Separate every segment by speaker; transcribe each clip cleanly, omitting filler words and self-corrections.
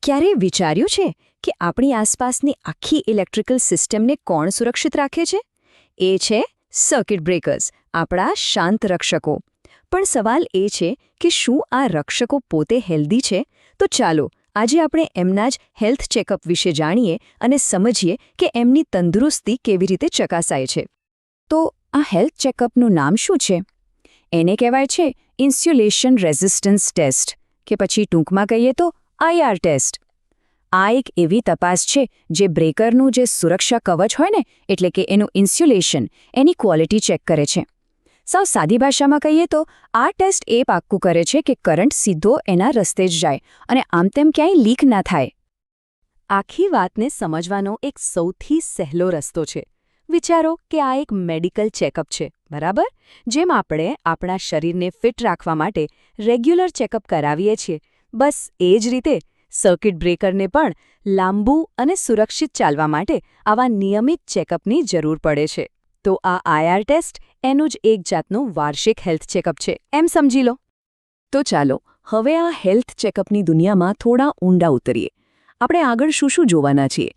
Speaker 1: ક્યારેય વિચાર્યું છે કે આપણી આસપાસની આખી ઇલેક્ટ્રિકલ સિસ્ટમને કોણ સુરક્ષિત રાખે છે? એ છે સર્કિટ બ્રેકર્સ, આપણા શાંત રક્ષકો. પણ સવાલ એ છે કે શું આ રક્ષકો પોતે હેલ્ધી છે? તો ચાલો આજે આપણે એમના જ હેલ્થ ચેકઅપ વિશે જાણીએ અને સમજીએ કે એમની તંદુરસ્તી કેવી રીતે ચકાસાય છે. તો આ હેલ્થ ચેકઅપનું નામ શું છે? એને કહેવાય છે ઇન્સ્યુલેશન રેઝિસ્ટન્સ ટેસ્ટ, કે પછી ટૂંકમાં કહીએ તો IR ટેસ્ટ. આ એક એવી તપાસ છે જે બ્રેકરનું જે સુરક્ષા કવચ હોય ને, એટલે કે એનું ઇન્સ્યુલેશન, એની ક્વોલિટી ચેક કરે છે. સાવ સાદી ભાષામાં કહીએ તો આ ટેસ્ટ એ પાક્કું કરે છે કે કરંટ સીધો એના રસ્તે જ જાય અને આમ તેમ ક્યાંય લીક ના થાય. આખી વાતને સમજવાનો એક સૌથી સહેલો રસ્તો છે. વિચારો કે આ એક મેડિકલ ચેકઅપ છે, બરાબર? જેમ આપણે આપણા શરીરને ફિટ રાખવા માટે રેગ્યુલર ચેકઅપ કરાવીએ છીએ, બસ એ જ રીતે સર્કિટ બ્રેકરને પણ લાંબુ અને સુરક્ષિત ચાલવા માટે આવા નિયમિત ચેકઅપની જરૂર પડે છે. તો આ IR ટેસ્ટ એનું જ એક જાતનું વાર્ષિક હેલ્થ ચેકઅપ છે, એમ સમજી લો. તો ચાલો હવે આ હેલ્થ ચેકઅપની દુનિયામાં થોડા ઊંડા ઉતરીએ. આપણે આગળ શું શું જોવાના છીએ?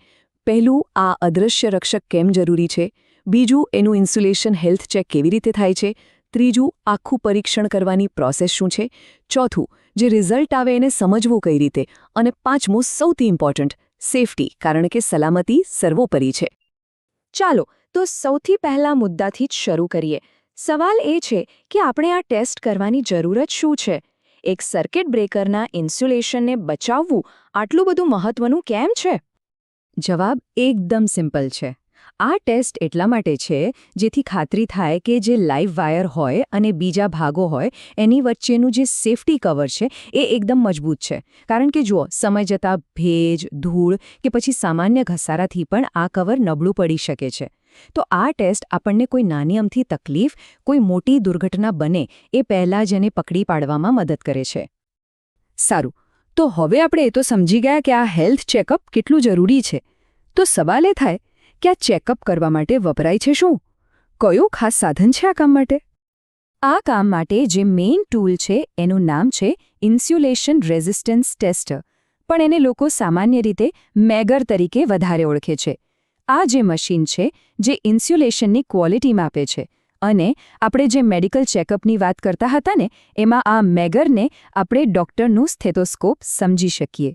Speaker 1: પહેલું, આ અદૃશ્ય રક્ષક કેમ જરૂરી છે? બીજું, એનું ઇન્સ્યુલેશન હેલ્થ ચેક કેવી રીતે થાય છે? ત્રીજું, આખું પરીક્ષણ કરવાની પ્રોસેસ શું છે? ચોથું, જે રિઝલ્ટ આવે એને સમજવું કઈ રીતે? અને પાંચમું, સૌથી ઇમ્પોર્ટન્ટ, સેફટી, કારણ કે સલામતી સર્વોપરી છે. ચાલો તો સૌથી પહેલા મુદ્દાથી જ શરૂ કરીએ. સવાલ એ છે કે આપણે આ ટેસ્ટ કરવાની જરૂર જ શું છે? એક સર્કિટ બ્રેકરના ઇન્સ્યુલેશનને બચાવવું આટલું બધું મહત્વનું કેમ છે? જવાબ એકદમ સિમ્પલ છે. આ ટેસ્ટ એટલા માટે છે જેથી ખાતરી થાય કે જે લાઇવ વાયર હોય અને બીજા ભાગો હોય એની વચ્ચેનું જે સેફટી કવર છે એ એકદમ મજબૂત છે. કારણ કે જુઓ, સમય જતાં ભેજ, ધૂળ કે પછી સામાન્ય ઘસારાથી પણ આ કવર નબળું પડી શકે છે. તો આ ટેસ્ટ આપણને કોઈ નાની અમથી તકલીફ, કોઈ મોટી દુર્ઘટના બને એ પહેલાં જ એને પકડી પાડવામાં મદદ કરે છે. સારું, તો હવે આપણે એ તો સમજી ગયા કે આ હેલ્થ ચેકઅપ કેટલું જરૂરી છે. તો સવાલ એ થાય કે આ ચેકઅપ કરવા માટે વપરાય છે શું? કયું ખાસ સાધન છે આ કામ માટે? આ કામ માટે જે મેઇન ટૂલ છે એનું નામ છે ઇન્સ્યુલેશન રેઝિસ્ટન્સ ટેસ્ટર, પણ એને લોકો સામાન્ય રીતે મેગર તરીકે વધારે ઓળખે છે. આ જે મશીન છે જે ઇન્સ્યુલેશનની ક્વોલિટી માપે છે, અને આપણે જે મેડિકલ ચેકઅપની વાત કરતા હતા ને, એમાં આ મેગરને આપણે ડૉક્ટરનું સ્ટેથોસ્કોપ સમજી શકીએ.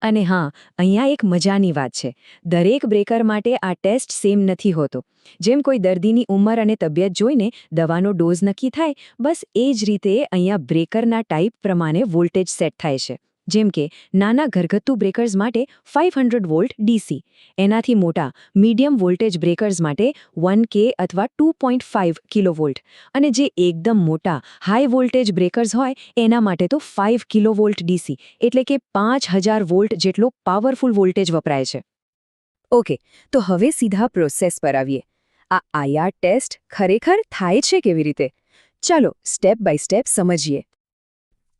Speaker 1: અને હા, અહીંયા એક મજાની વાત છે. દરેક બ્રેકર માટે આ ટેસ્ટ સેમ નથી હોતો. જેમ કોઈ દર્દીની ઉંમર અને તબિયત જોઈને દવાનો ડોઝ નક્કી થાય, બસ એ જ રીતે અહીંયા બ્રેકરના ટાઈપ પ્રમાણે વોલ્ટેજ સેટ થાય છે. જેમ કે નાના ઘરગથ્થુ બ્રેકર્સ માટે 500 વોલ્ટ DC, એનાથી મોટા મીડિયમ વોલ્ટેજ બ્રેકર્સ માટે 1K અથવા 2.5 કિલોવોલ્ટ, અને જે એકદમ મોટા હાઈ વોલ્ટેજ બ્રેકર્સ હોય એના માટે તો 5 કિલોવોલ્ટ DC, એટલે કે 5000 વોલ્ટ જેટલો પાવરફુલ વોલ્ટેજ વપરાય છે. ઓકે, તો હવે સીધા પ્રોસેસ પર આવીએ. આ IR ટેસ્ટ ખરેખર થાય છે કેવી રીતે? ચાલો સ્ટેપ બાય સ્ટેપ સમજીએ.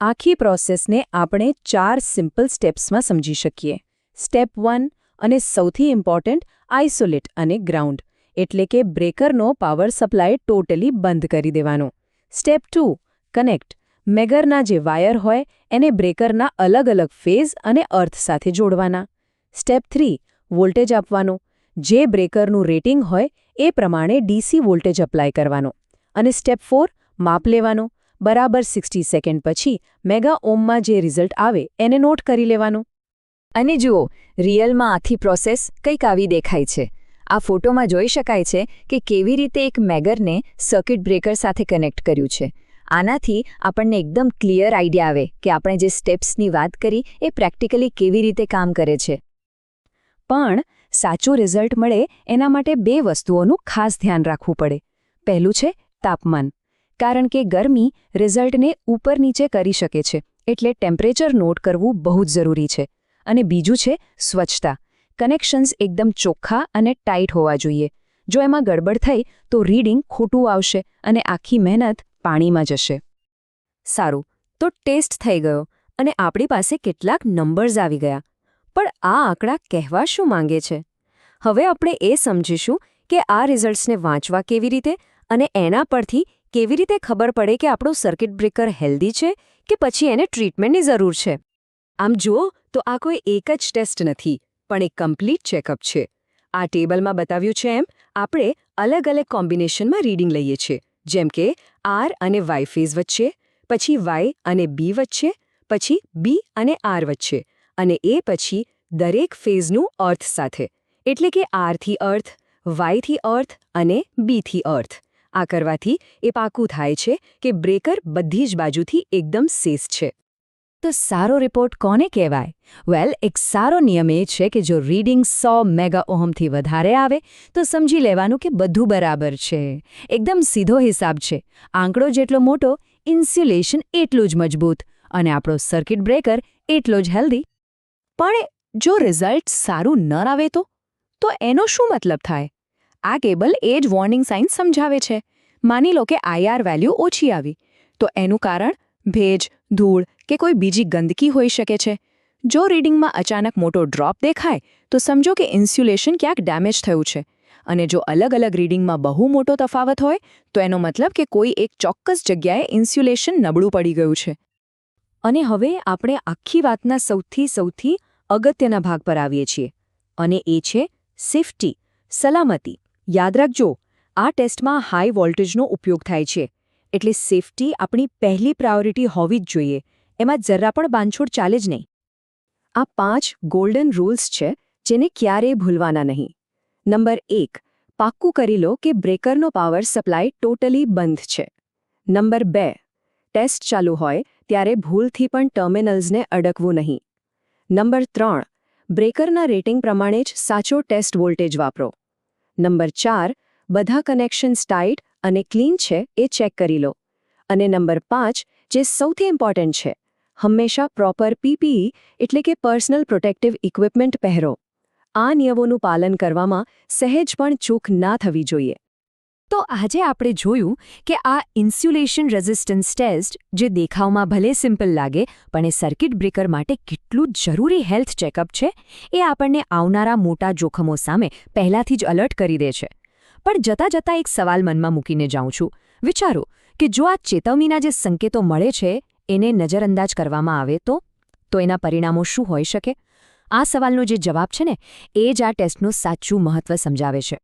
Speaker 1: આખી પ્રોસેસને આપણે 4 સિમ્પલ સ્ટેપ્સમાં સમજી શકીએ. સ્ટેપ 1, અને સૌથી ઇમ્પોર્ટન્ટ, આઇસોલેટ અને ગ્રાઉન્ડ, એટલે કે બ્રેકરનો પાવર સપ્લાય ટોટલી બંધ કરી દેવાનો. Step 2, connect. મેગરના જે વાયર હોય એને બ્રેકરના અલગ અલગ ફેઝ અને અર્થ સાથે જોડવાના. સ્ટેપ 3, વોલ્ટેજ આપવાનો. જે બ્રેકરનું રેટિંગ હોય એ પ્રમાણે DC વોલ્ટેજ અપ્લાય કરવાનો. અને સ્ટેપ 4, માપ લેવાનો. બરાબર 60 સેકન્ડ પછી મેગા ઓમમાં જે રિઝલ્ટ આવે એને નોટ કરી લેવાનું. અને જુઓ, રિયલમાં આખી પ્રોસેસ કંઈક આવી દેખાય છે. આ ફોટોમાં જોઈ શકાય છે કે કેવી રીતે એક મેગરને સર્કિટ બ્રેકર સાથે કનેક્ટ કર્યું છે. આનાથી આપણને એકદમ ક્લિયર આઈડિયા આવે કે આપણે જે સ્ટેપ્સની વાત કરી એ પ્રેક્ટિકલી કેવી રીતે કામ કરે છે. પણ સાચું રિઝલ્ટ મળે એના માટે 2 વસ્તુઓનું ખાસ ધ્યાન રાખવું પડે. પહેલું છે તાપમાન, કારણ કે ગરમી રિઝલ્ટને ઉપર નીચે કરી શકે છે, એટલે ટેમ્પરેચર નોટ કરવું બહુ જ જરૂરી છે. અને બીજું છે સ્વચ્છતા. કનેક્શન્સ એકદમ ચોખ્ખા અને ટાઈટ હોવા જોઈએ. જો એમાં ગડબડ થઈ તો રીડિંગ ખોટું આવશે અને આખી મહેનત પાણીમાં જશે. સારું, તો ટેસ્ટ થઈ ગયો અને આપણી પાસે કેટલાક નંબર્સ આવી ગયા. પણ આ આંકડા કહેવા શું માંગે છે? હવે આપણે એ સમજીશું કે આ રિઝલ્ટ્સને વાંચવા કેવી રીતે, અને એના પરથી કેવી રીતે ખબર પડે કે આપણું સર્કિટ બ્રેકર હેલ્ધી છે કે પછી એને ટ્રીટમેન્ટની જરૂર છે. આમ જુઓ તો આ કોઈ એક જ ટેસ્ટ નથી, પણ એક કમ્પ્લીટ ચેકઅપ છે. આ ટેબલમાં બતાવ્યું છે એમ આપણે અલગ અલગ કોમ્બિનેશનમાં રીડિંગ લઈએ છીએ, જેમ કે આર અને વાય ફેઝ વચ્ચે, પછી વાય અને બી વચ્ચે, પછી બી અને આર વચ્ચે, અને એ પછી દરેક ફેઝનું અર્થ સાથે, એટલે કે આરથી અર્થ, વાયથી અર્થ અને બીથી અર્થ. આ કરવાથી એ પાકું થાય છે કે બ્રેકર બધી જ બાજુથી એકદમ સેફ છે.
Speaker 2: તો સારો રિપોર્ટ કોને કહેવાય? વેલ, એક સારો નિયમ એ છે કે જો રીડિંગ 100 મેગા ઓહમથી વધારે આવે તો સમજી લેવાનું કે બધું બરાબર છે. એકદમ સીધો હિસાબ છે. આંકડો જેટલો મોટો, ઇન્સ્યુલેશન એટલું જ મજબૂત, અને આપણો સર્કિટ બ્રેકર એટલો જ હેલ્ધી.
Speaker 1: પણ જો રિઝલ્ટ સારું ન આવે તો એનો શું મતલબ થાય? આ કેબલ એ જ વોર્નિંગ સાઇન સમજાવે છે. માની લો કે IR વેલ્યુ ઓછી આવી, તો એનું કારણ ભેજ, ધૂળ કે કોઈ બીજી ગંદકી હોઈ શકે છે. જો રીડિંગમાં અચાનક મોટો ડ્રોપ દેખાય તો સમજો કે ઇન્સ્યુલેશન ક્યાંક ડેમેજ થયું છે. અને જો અલગ અલગ રીડિંગમાં બહુ મોટો તફાવત હોય તો એનો મતલબ કે કોઈ એક ચોક્કસ જગ્યાએ ઇન્સ્યુલેશન નબળું પડી ગયું છે. અને હવે આપણે આખી વાતના સૌથી અગત્યના ભાગ પર આવીએ છીએ, અને એ છે સેફટી, સલામતી. યાદ રાખજો, આ ટેસ્ટમાં હાઈ વોલ્ટેજનો ઉપયોગ થાય છે, એટલે સેફટી આપણી પહેલી પ્રાયોરિટી હોવી જ જોઈએ. એમાં જરા પણ બાંધછોડ ચાલે જ નહીં. આ 5 ગોલ્ડન રૂલ્સ છે જેને ક્યારેય ભૂલવાના નહીં. નંબર 1, પાક્કું કરી લો કે બ્રેકરનો પાવર સપ્લાય ટોટલી બંધ છે. નંબર 2, ટેસ્ટ ચાલુ હોય ત્યારે ભૂલથી પણ ટર્મિનલ્સને અડકવું નહીં. નંબર 3, બ્રેકરના રેટિંગ પ્રમાણે જ સાચો ટેસ્ટ વોલ્ટેજ વાપરો. નંબર 4, બધા કનેક્શન્સ ટાઇટ અને ક્લીન છે એ ચેક કરી લો. અને નંબર 5, જે સૌથી ઇમ્પોર્ટન્ટ છે, હંમેશા પ્રોપર PPE એટલે કે પર્સનલ પ્રોટેક્ટિવ ઇક્વિપમેન્ટ પહેરો. આ નિયમોનું પાલન કરવામાં સહેજ પણ ચૂક ના થવી જોઈએ.
Speaker 2: તો આજે આપણે જોયું કે આ ઇન્સ્યુલેશન રેઝિસ્ટન્સ ટેસ્ટ, જે દેખાવમાં ભલે સિમ્પલ લાગે પણ એ સર્કિટ બ્રેકર માટે કેટલું જરૂરી હેલ્થ ચેકઅપ છે, એ આપણને આવનારા મોટા જોખમો સામે પહેલાથી જ એલર્ટ કરી દે છે. પણ જતાં એક સવાલ મનમાં મૂકીને જાઉં છું. વિચારો કે જો આ ચેતવણીના જે સંકેતો મળે છે એને નજરઅંદાજ કરવામાં આવે તો એના પરિણામો શું હોઈ શકે? આ સવાલનો જે જવાબ છે ને, એ જ આ ટેસ્ટનું સાચું મહત્વ સમજાવે છે.